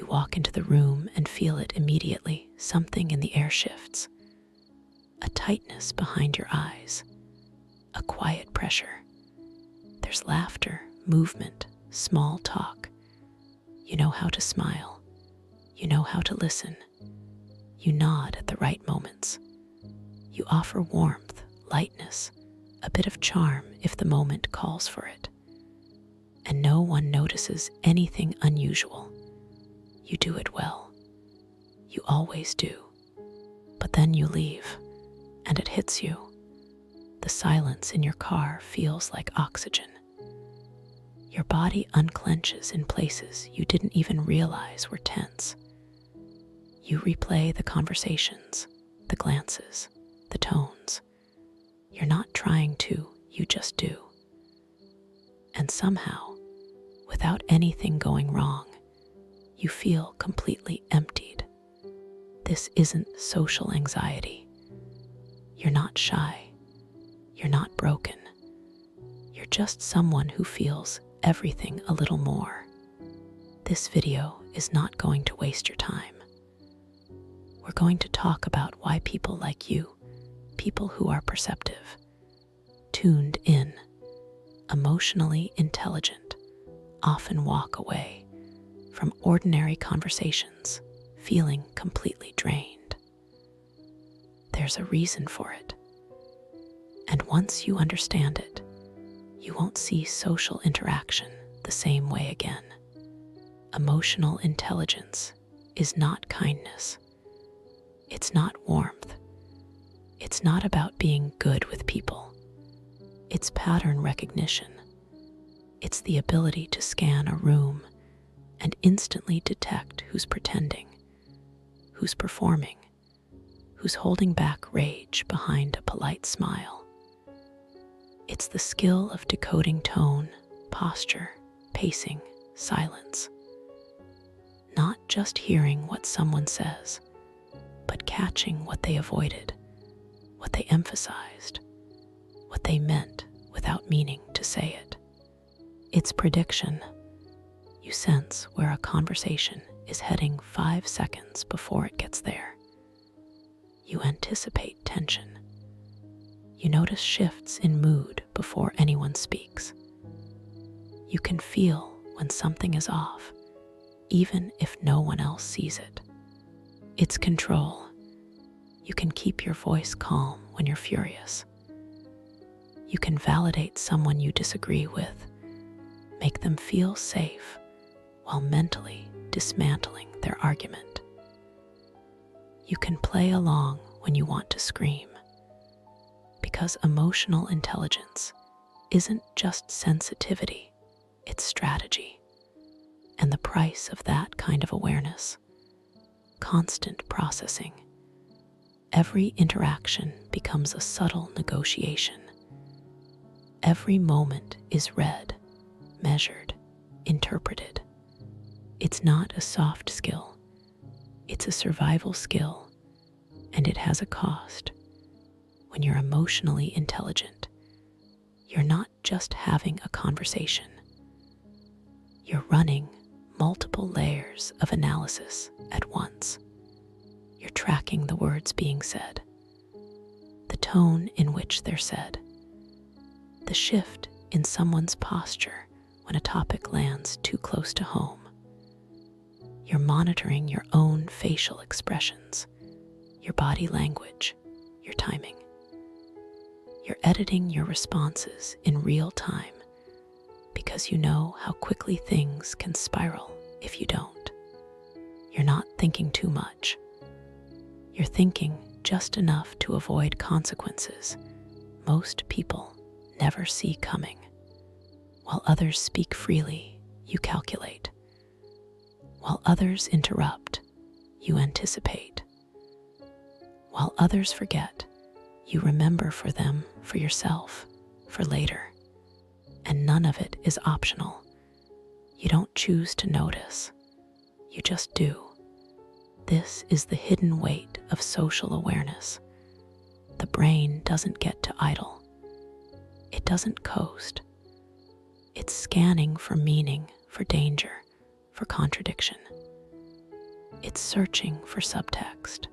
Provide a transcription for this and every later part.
You walk into the room and feel it immediately. Something in the air shifts. A tightness behind your eyes. A quiet pressure. There's laughter, movement, small talk. You know how to smile. You know how to listen. You nod at the right moments. You offer warmth, lightness, a bit of charm if the moment calls for it. And no one notices anything unusual. You do it well. You always do. But then you leave, and it hits you. The silence in your car feels like oxygen. Your body unclenches in places you didn't even realize were tense. You replay the conversations, the glances, the tones. You're not trying to, you just do. And somehow, without anything going wrong, you feel completely emptied. This isn't social anxiety. You're not shy. You're not broken. You're just someone who feels everything a little more. This video is not going to waste your time. We're going to talk about why people like you, people who are perceptive, tuned in, emotionally intelligent, often walk away from ordinary conversations feeling completely drained. There's a reason for it. And once you understand it, you won't see social interaction the same way again. Emotional intelligence is not kindness. It's not warmth. It's not about being good with people. It's pattern recognition. It's the ability to scan a room and instantly detect who's pretending, who's performing, who's holding back rage behind a polite smile. It's the skill of decoding tone, posture, pacing, silence. Not just hearing what someone says, but catching what they avoided, what they emphasized, what they meant without meaning to say it. It's prediction. You sense where a conversation is heading 5 seconds before it gets there. You anticipate tension. You notice shifts in mood before anyone speaks. You can feel when something is off, even if no one else sees it. It's control. You can keep your voice calm when you're furious. You can validate someone you disagree with, make them feel safe while mentally dismantling their argument. You can play along when you want to scream, because emotional intelligence isn't just sensitivity, it's strategy. And the price of that kind of awareness, constant processing. Every interaction becomes a subtle negotiation. Every moment is read, measured, interpreted. It's not a soft skill. It's a survival skill, and it has a cost. When you're emotionally intelligent, you're not just having a conversation. You're running multiple layers of analysis at once. You're tracking the words being said, the tone in which they're said, the shift in someone's posture when a topic lands too close to home. You're monitoring your own facial expressions, your body language, your timing. You're editing your responses in real time because you know how quickly things can spiral if you don't. You're not thinking too much. You're thinking just enough to avoid consequences most people never see coming. While others speak freely, you calculate. While others interrupt, you anticipate. While others forget, you remember for them, for yourself, for later. And none of it is optional. You don't choose to notice. You just do. This is the hidden weight of social awareness. The brain doesn't get to idle. It doesn't coast. It's scanning for meaning, for danger, for contradiction. It's searching for subtext.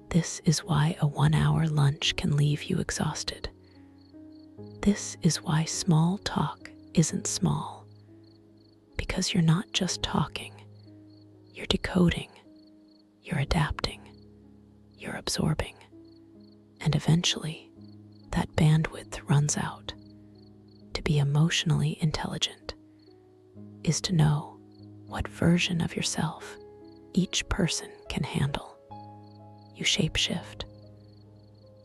This is why a 1-hour lunch can leave you exhausted. This is why small talk isn't small. Because you're not just talking, you're decoding, you're adapting, you're absorbing. And eventually, that bandwidth runs out. To be emotionally intelligent is to know what version of yourself each person can handle. You shapeshift.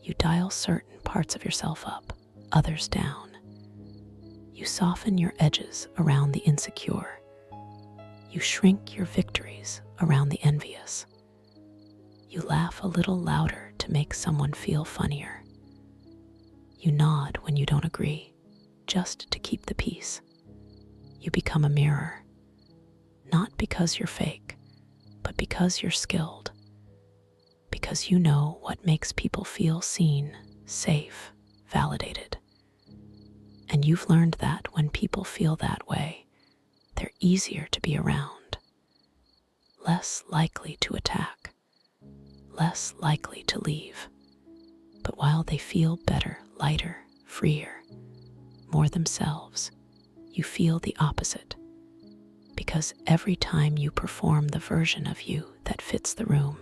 You dial certain parts of yourself up, others down. You soften your edges around the insecure. You shrink your victories around the envious. You laugh a little louder to make someone feel funnier. You nod when you don't agree, just to keep the peace. You become a mirror, not because you're fake, but because you're skilled. Because you know what makes people feel seen, safe, validated. And you've learned that when people feel that way, they're easier to be around, less likely to attack, less likely to leave. But while they feel better, lighter, freer, more themselves, you feel the opposite. Because every time you perform the version of you that fits the room,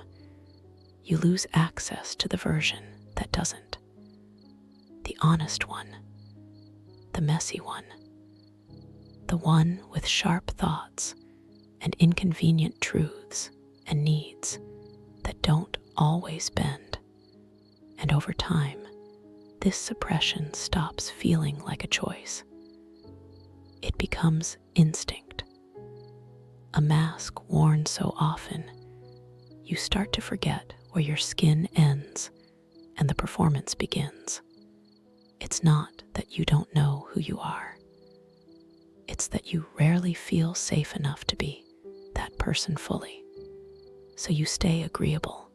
you lose access to the version that doesn't. The honest one, the messy one, the one with sharp thoughts and inconvenient truths and needs that don't always bend. And over time, this suppression stops feeling like a choice. It becomes instinct. A mask worn so often, you start to forget where your skin ends and the performance begins. It's not that you don't know who you are. It's that you rarely feel safe enough to be that person fully. So you stay agreeable,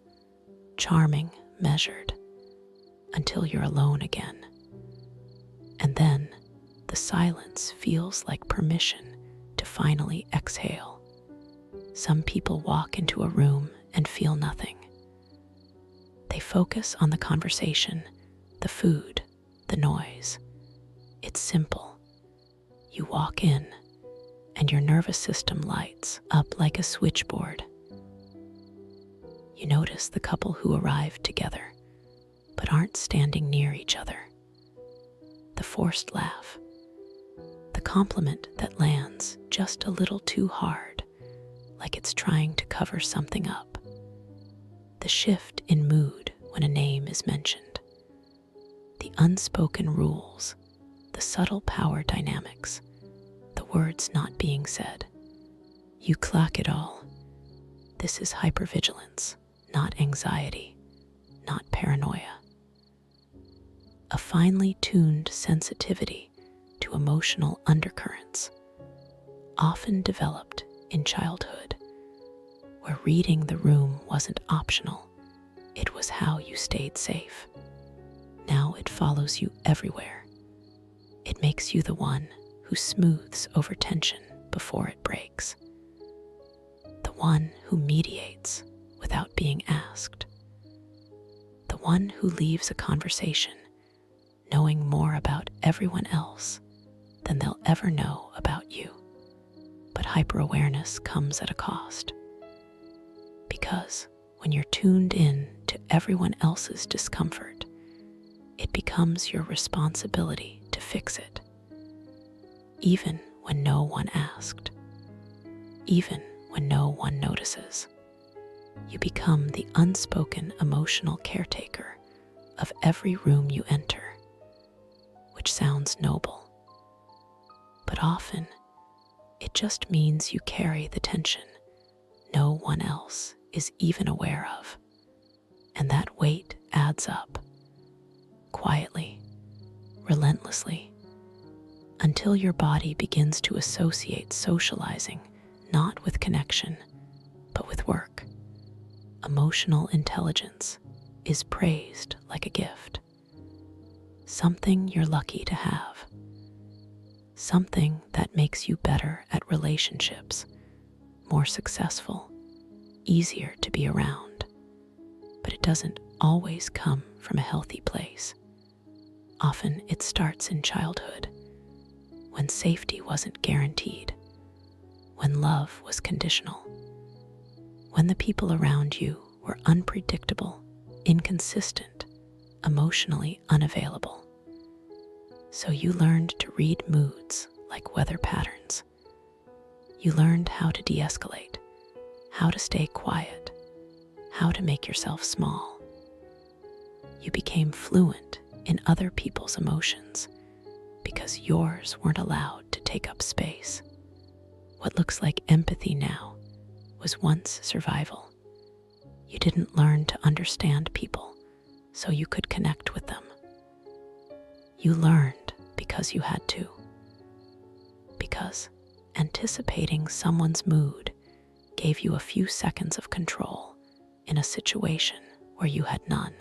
charming, measured, until you're alone again. And then the silence feels like permission to finally exhale. Some people walk into a room and feel nothing. They focus on the conversation, the food, the noise. It's simple. You walk in, and your nervous system lights up like a switchboard. You notice the couple who arrived together, but aren't standing near each other. The forced laugh. The compliment that lands just a little too hard, like it's trying to cover something up. The shift in mood when a name is mentioned. The unspoken rules, the subtle power dynamics, the words not being said. You clock it all. This is hypervigilance, not anxiety, not paranoia. A finely tuned sensitivity to emotional undercurrents, often developed in childhood, where reading the room wasn't optional, it was how you stayed safe. Now it follows you everywhere. It makes you the one who smooths over tension before it breaks. The one who mediates without being asked. The one who leaves a conversation knowing more about everyone else than they'll ever know about you. But hyper-awareness comes at a cost. Because when you're tuned in to everyone else's discomfort, it becomes your responsibility to fix it. Even when no one asked. Even when no one notices. You become the unspoken emotional caretaker of every room you enter, which sounds noble. But often, it just means you carry the tension no one else is even aware of. And that weight adds up, quietly, relentlessly, until your body begins to associate socializing not with connection, but with work. Emotional intelligence is praised like a gift. Something you're lucky to have. Something that makes you better at relationships, more successful, easier to be around, but it doesn't always come from a healthy place. Often it starts in childhood, when safety wasn't guaranteed, when love was conditional, when the people around you were unpredictable, inconsistent, emotionally unavailable. So you learned to read moods like weather patterns. You learned how to de-escalate, how to stay quiet, how to make yourself small. You became fluent in other people's emotions because yours weren't allowed to take up space. What looks like empathy now was once survival. You didn't learn to understand people so you could connect with them. You learned because you had to. Because anticipating someone's mood gave you a few seconds of control in a situation where you had none.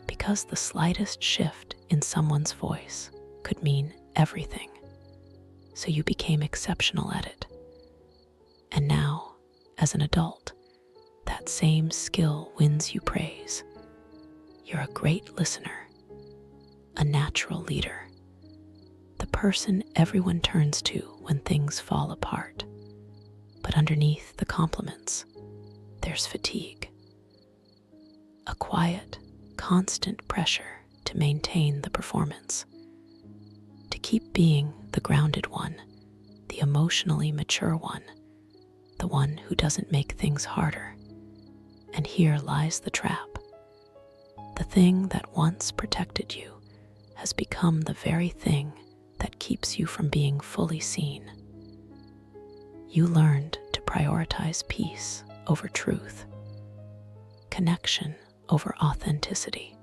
Because the slightest shift in someone's voice could mean everything, so you became exceptional at it. And now, as an adult, that same skill wins you praise. You're a great listener, a natural leader, the person everyone turns to when things fall apart. But underneath the compliments, there's fatigue. A quiet, constant pressure to maintain the performance. To keep being the grounded one, the emotionally mature one, the one who doesn't make things harder. And here lies the trap. The thing that once protected you has become the very thing that keeps you from being fully seen. You learned to prioritize peace over truth, connection over authenticity,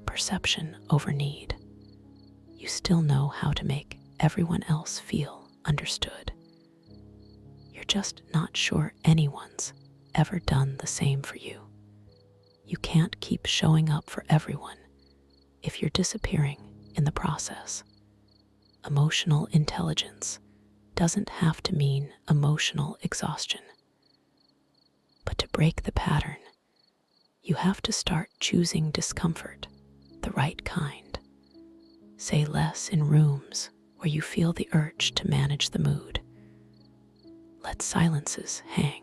perception over need. You still know how to make everyone else feel understood. You're just not sure anyone's ever done the same for you. You can't keep showing up for everyone if you're disappearing in the process. Emotional intelligence doesn't have to mean emotional exhaustion. But to break the pattern, you have to start choosing discomfort, the right kind. Say less in rooms where you feel the urge to manage the mood. Let silences hang.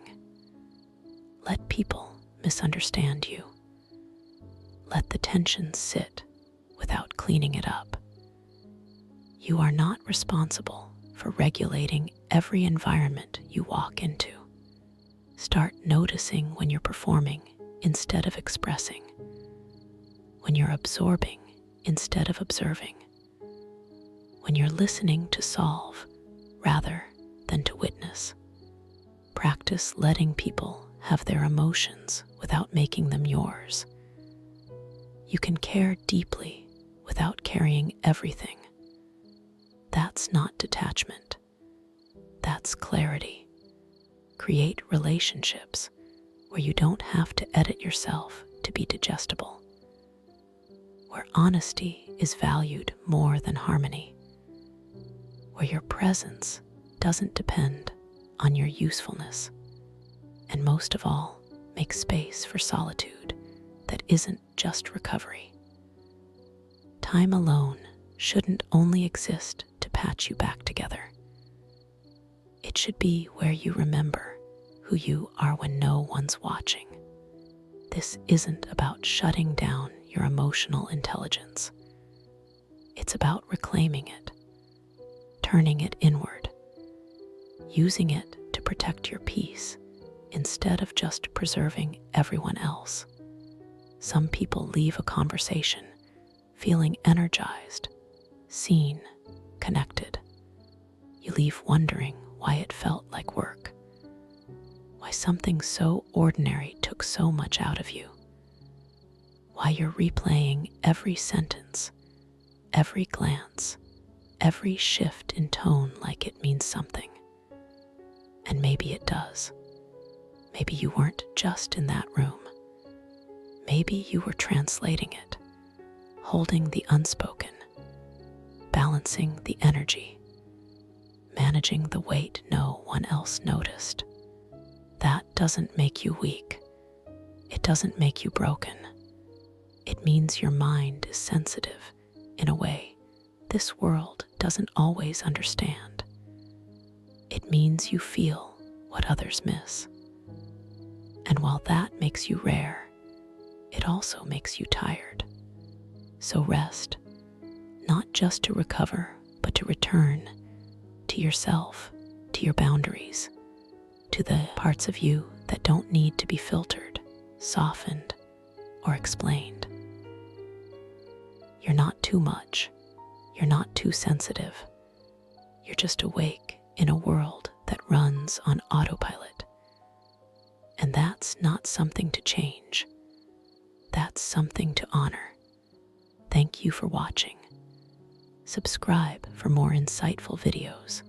Let people misunderstand you. Let the tension sit without cleaning it up. You are not responsible for regulating every environment you walk into. Start noticing when you're performing instead of expressing, when you're absorbing instead of observing, when you're listening to solve rather than to witness. Practice letting people have their emotions without making them yours. You can care deeply without carrying everything. That's not detachment. That's clarity. Create relationships where you don't have to edit yourself to be digestible. Where honesty is valued more than harmony. Where your presence doesn't depend on your usefulness. And most of all, make space for solitude that isn't just recovery. Time alone shouldn't only exist to patch you back together. It should be where you remember who you are when no one's watching. This isn't about shutting down your emotional intelligence. It's about reclaiming it, turning it inward, using it to protect your peace instead of just preserving everyone else. Some people leave a conversation feeling energized, seen, connected. You leave wondering why it felt like work, why something so ordinary took so much out of you, why you're replaying every sentence, every glance, every shift in tone like it means something. And maybe it does. Maybe you weren't just in that room. Maybe you were translating it, holding the unspoken, balancing the energy, managing the weight no one else noticed. That doesn't make you weak. It doesn't make you broken. It means your mind is sensitive in a way this world doesn't always understand. It means you feel what others miss. And while that makes you rare, it also makes you tired. So rest, not just to recover, but to return to yourself, to your boundaries, to the parts of you that don't need to be filtered, softened, or explained. You're not too much. You're not too sensitive. You're just awake in a world that runs on autopilot. And that's not something to change. That's something to honor. Thank you for watching. Subscribe for more insightful videos.